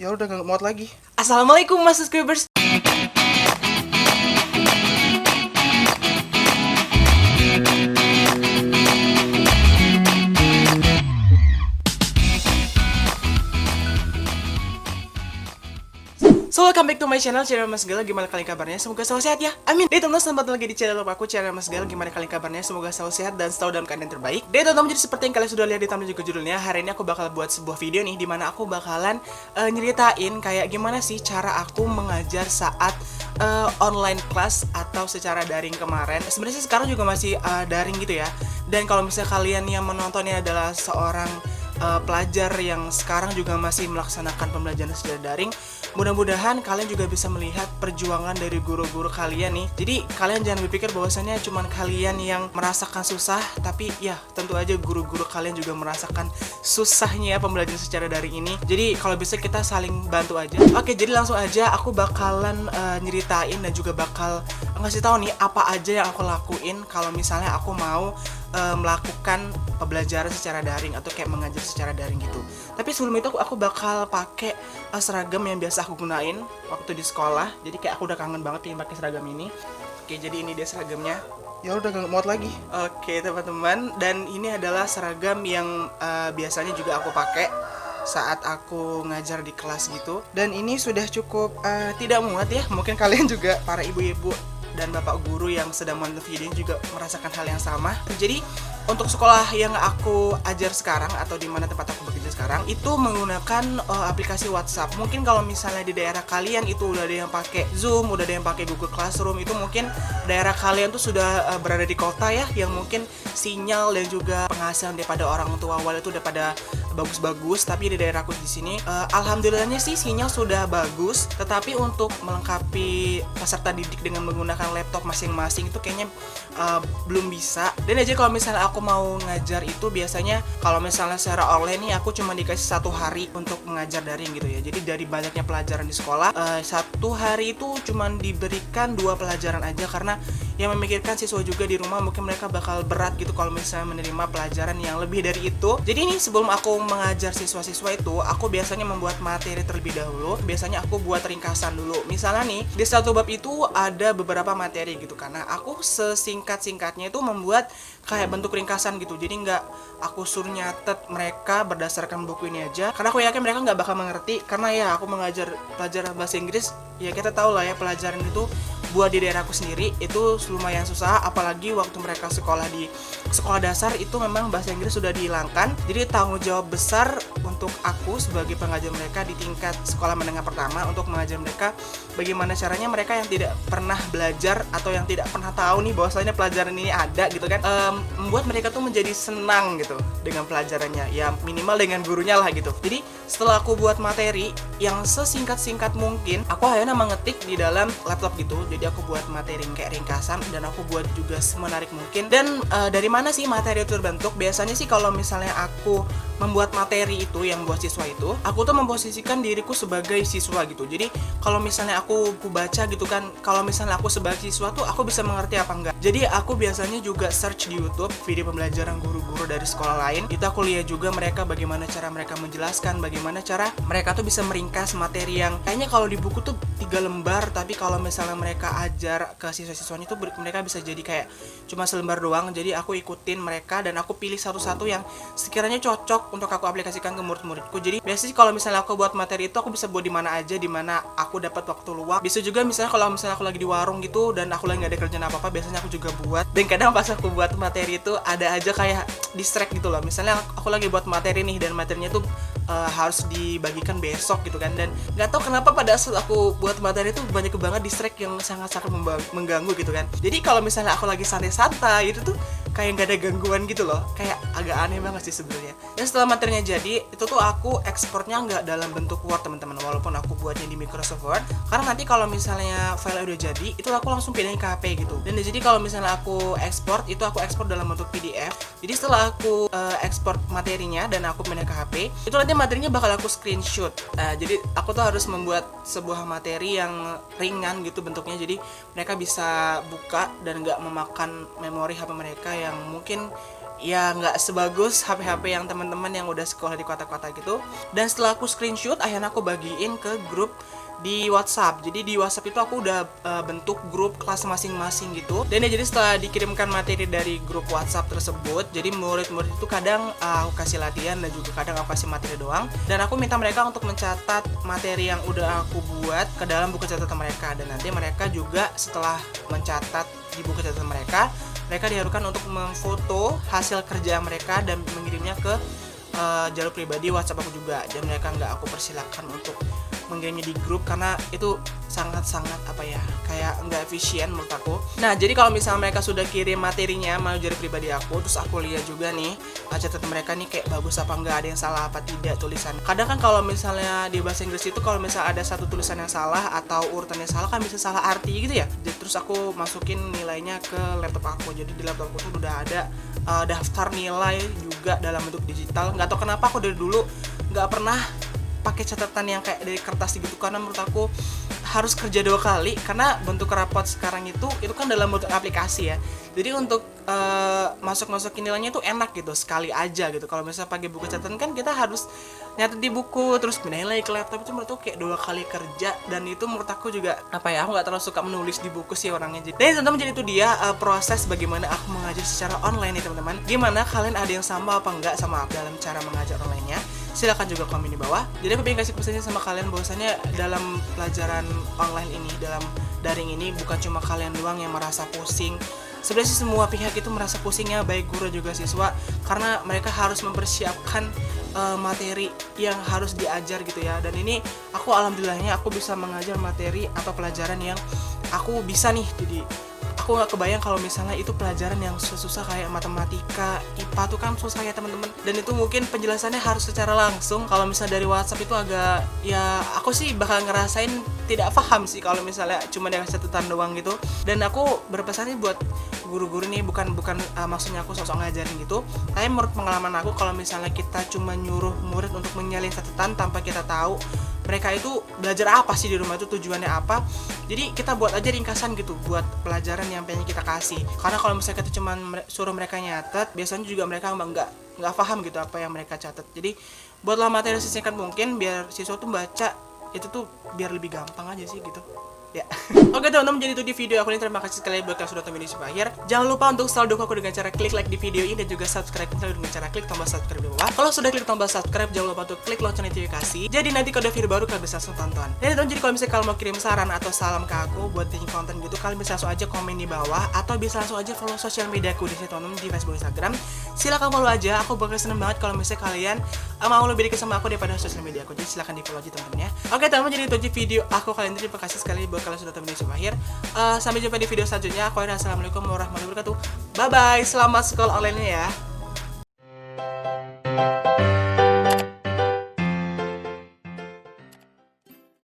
Ya udah nggak muat lagi. Assalamualaikum mas subscribers. So welcome back to my channel Mas Gal. Gimana kalian kabarnya? Semoga selalu sehat ya. Amin. Deh teman-teman, selamat lagi di channel aku Mas Gal. Gimana kalian kabarnya? Semoga selalu sehat dan selalu dalam keadaan terbaik. Deh teman-teman, jadi seperti yang kalian sudah lihat di thumbnail juga judulnya, hari ini aku bakal buat sebuah video nih dimana aku bakalan nyeritain kayak gimana sih cara aku mengajar saat online class atau secara daring kemarin. Sebenarnya sih sekarang juga masih daring gitu ya. Dan kalau misalnya kalian yang menontonnya adalah seorang pelajar yang sekarang juga masih melaksanakan pembelajaran secara daring, mudah-mudahan kalian juga bisa melihat perjuangan dari guru-guru kalian nih. Jadi kalian jangan berpikir bahwasannya cuman kalian yang merasakan susah, tapi ya tentu aja guru-guru kalian juga merasakan susahnya pembelajaran secara daring ini. Jadi kalau bisa kita saling bantu aja. Oke, jadi langsung aja aku bakalan nyeritain dan juga bakal ngasih tahu nih apa aja yang aku lakuin kalau misalnya aku mau melakukan pembelajaran secara daring atau kayak mengajar secara daring gitu. Tapi sebelum itu aku bakal pakai seragam yang biasa aku gunain waktu di sekolah. Jadi kayak aku udah kangen banget nih pakai seragam ini. Oke, jadi ini dia seragamnya. Ya udah nggak muat lagi. Oke teman-teman, dan ini adalah seragam yang biasanya juga aku pakai saat aku ngajar di kelas gitu. Dan ini sudah cukup tidak muat ya. Mungkin kalian juga para ibu-ibu dan bapak guru yang sedang menonton video ini juga merasakan hal yang sama. Jadi untuk sekolah yang aku ajar sekarang atau di mana tempat aku bekerja sekarang itu menggunakan aplikasi WhatsApp. Mungkin kalau misalnya di daerah kalian itu udah ada yang pakai Zoom, udah ada yang pakai Google Classroom, itu mungkin daerah kalian tuh sudah berada di kota ya, yang mungkin sinyal dan juga penghasilan daripada orang tua awal itu udah pada bagus-bagus. Tapi di daerahku di sini alhamdulillahnya sih sinyal sudah bagus, tetapi untuk melengkapi peserta didik dengan menggunakan laptop masing-masing itu kayaknya belum bisa. Dan aja kalau misalnya aku mau ngajar itu biasanya kalau misalnya secara online nih aku cuma dikasih 1 hari untuk mengajar daring gitu ya. Jadi dari banyaknya pelajaran di sekolah, 1 hari itu cuma diberikan 2 pelajaran aja, karena yang memikirkan siswa juga di rumah mungkin mereka bakal berat gitu kalau misalnya menerima pelajaran yang lebih dari itu. Jadi ini sebelum aku mengajar siswa-siswa itu, aku biasanya membuat materi terlebih dahulu. Biasanya aku buat ringkasan dulu. Misalnya nih, di satu bab itu ada beberapa materi gitu, karena aku sesingkat-singkatnya itu membuat kayak bentuk ringkasan gitu. Jadi nggak aku suruh nyatet mereka berdasarkan buku ini aja, karena aku yakin mereka nggak bakal mengerti. Karena ya aku mengajar pelajaran bahasa Inggris, ya kita tahu lah ya pelajaran itu buat di daerahku sendiri itu lumayan susah, apalagi waktu mereka sekolah di sekolah dasar itu memang bahasa Inggris sudah dihilangkan. Jadi tanggung jawab besar untuk aku sebagai pengajar mereka di tingkat sekolah menengah pertama untuk mengajar mereka bagaimana caranya mereka yang tidak pernah belajar atau yang tidak pernah tahu nih bahwasanya pelajaran ini ada gitu kan, membuat mereka tuh menjadi senang gitu dengan pelajarannya, ya minimal dengan gurunya lah gitu. Jadi setelah aku buat materi yang sesingkat-singkat mungkin, aku akhirnya mengetik di dalam laptop gitu. Jadi aku buat materi kayak ringkasan dan aku buat juga semenarik mungkin. Dan dari mana sih materi itu terbentuk? Biasanya sih kalau misalnya aku membuat materi itu yang buat siswa itu, aku tuh memposisikan diriku sebagai siswa gitu. Jadi kalau misalnya aku baca gitu kan, kalau misalnya aku sebagai siswa tuh aku bisa mengerti apa enggak. Jadi aku biasanya juga search di YouTube video pembelajaran guru-guru dari sekolah lain. Itu aku lihat juga mereka bagaimana cara mereka menjelaskan, bagaimana cara mereka tuh bisa meringkas materi yang kayaknya kalau di buku tuh 3 lembar, tapi kalau misalnya mereka ajar ke siswa-siswanya itu mereka bisa jadi kayak cuma selembar doang. Jadi aku ikutin mereka dan aku pilih satu-satu yang sekiranya cocok untuk aku aplikasikan ke murid-muridku. Jadi biasanya kalau misalnya aku buat materi itu aku bisa buat di mana aja, di mana aku dapat waktu luang. Bisa juga misalnya kalau misalnya aku lagi di warung gitu dan aku lagi nggak ada kerjaan apa-apa, biasanya aku juga buat. Dan kadang pas aku buat materi itu ada aja kayak distract gitu loh. Misalnya aku lagi buat materi nih dan materinya tuh harus dibagikan besok gitu kan, dan nggak tahu kenapa pada saat aku buat materi itu banyak banget distract yang sangat-sangat mengganggu gitu kan. Jadi kalau misalnya aku lagi santai-santai itu tuh kayak nggak ada gangguan gitu loh, kayak agak aneh banget sih sebenarnya. Dan setelah materinya jadi itu tuh aku ekspornya nggak dalam bentuk Word teman-teman, walaupun aku buatnya di Microsoft Word, karena nanti kalau misalnya file udah jadi itu aku langsung pindahin ke HP gitu. Dan jadi kalau misalnya aku ekspor itu aku ekspor dalam bentuk PDF. Jadi setelah aku ekspor materinya dan aku pindah ke HP, itu nanti materinya bakal aku screenshot. Jadi aku tuh harus membuat sebuah materi yang ringan gitu bentuknya, jadi mereka bisa buka dan nggak memakan memori HP mereka yang mungkin ya nggak sebagus HP-HP yang teman-teman yang udah sekolah di kota-kota gitu. Dan setelah aku screenshot, akhirnya aku bagiin ke grup di WhatsApp. Jadi di WhatsApp itu aku udah bentuk grup kelas masing-masing gitu. Dan ya jadi setelah dikirimkan materi dari grup WhatsApp tersebut, jadi murid-murid itu kadang aku kasih latihan dan juga kadang aku kasih materi doang. Dan aku minta mereka untuk mencatat materi yang udah aku buat ke dalam buku catatan mereka. Dan nanti mereka juga setelah mencatat di buku catatan mereka diharuskan untuk memfoto hasil kerja mereka dan mengirimnya ke jalur pribadi WhatsApp aku juga. Dan mereka nggak aku persilakan untuk mengirimnya di grup karena itu sangat-sangat kayak nggak efisien menurut aku. Nah jadi kalau misalnya mereka sudah kirim materinya melalui jalur pribadi aku, terus aku lihat juga nih catatan mereka nih kayak bagus apa enggak, ada yang salah apa tidak tulisan. Kadang kan kalau misalnya di bahasa Inggris itu kalau misalnya ada satu tulisan yang salah atau urutan yang salah kan bisa salah arti gitu ya. Jadi, terus aku masukin nilainya ke laptop aku. Jadi di laptop aku tuh udah ada daftar nilai juga dalam bentuk digital. Nggak tahu kenapa aku dari dulu nggak pernah pakai catatan yang kayak dari kertas gitu, karena menurut aku harus kerja 2 kali karena bentuk rapot sekarang itu kan dalam bentuk aplikasi ya. Jadi untuk masukin nilainya itu enak gitu, sekali aja gitu. Kalau misalnya pakai buku catatan kan kita harus nyatet di buku terus pindahin lagi ke laptop, itu menurut aku kayak 2 kali kerja. Dan itu menurut aku juga aku nggak terlalu suka menulis di buku sih orangnya. Dan teman-teman, jadi itu dia proses bagaimana aku mengajar secara online nih teman-teman. Gimana kalian, ada yang sama apa enggak sama aku dalam cara mengajar online-nya? Silahkan juga komen di bawah. Jadi aku pengen kasih pesannya sama kalian bahwasannya dalam pelajaran online ini, dalam daring ini, bukan cuma kalian doang yang merasa pusing. Sebenarnya sih semua pihak itu merasa pusingnya, baik guru juga siswa, karena mereka harus mempersiapkan materi yang harus diajar gitu ya. Dan ini aku alhamdulillahnya aku bisa mengajar materi atau pelajaran yang aku bisa nih. Jadi aku nggak kebayang kalau misalnya itu pelajaran yang susah kayak matematika, IPA tuh kan susah ya teman-teman. Dan itu mungkin penjelasannya harus secara langsung. Kalau misalnya dari WhatsApp itu agak, ya aku sih bakal ngerasain tidak paham sih kalau misalnya cuma dengan catatan doang gitu. Dan aku berpesan nih buat guru-guru nih, bukan maksudnya aku sosok ngajarin gitu, tapi menurut pengalaman aku kalau misalnya kita cuma nyuruh murid untuk menyalin catatan tanpa kita tahu mereka itu belajar apa sih di rumah, itu tujuannya apa. Jadi kita buat aja ringkasan gitu buat pelajaran yang pengen kita kasih. Karena kalau misalnya kita cuma suruh mereka nyatet, biasanya juga mereka nggak paham gitu apa yang mereka catat. Jadi buatlah materi sesingkat mungkin biar siswa tuh baca itu tuh biar lebih gampang aja sih gitu ya. Oke teman-teman, jadi itu di video aku ini. Terima kasih sekali buat kalian sudah tonton video sampai akhir. Jangan lupa untuk selalu dukung aku dengan cara klik like di video ini dan juga subscribe dengan cara klik tombol subscribe di bawah. Kalau sudah klik tombol subscribe, jangan lupa untuk klik lonceng notifikasi. Jadi nanti kalau ada video baru kalian bisa langsung tonton. Dan teman-teman, jadi kalau misalnya kalian mau kirim saran atau salam ke aku buat bikin konten gitu, kalian bisa langsung aja komen di bawah atau bisa langsung aja follow sosial media aku di sini teman-teman, di Facebook, Instagram. Silakan follow aja. Aku bakal seneng banget kalau misalnya kalian mau lebih dekat sama aku daripada sosial media aku. Jadi silakan di follow aja teman-teman ya. Oke teman-teman, jadi itu aja video aku kali ini. Terima kasih sekali buat kalian sudah tonton video sampai akhir. Sampai jumpa di video selanjutnya. Assalamualaikum warahmatullahi wabarakatuh. Bye bye. Selamat sekolah online ya.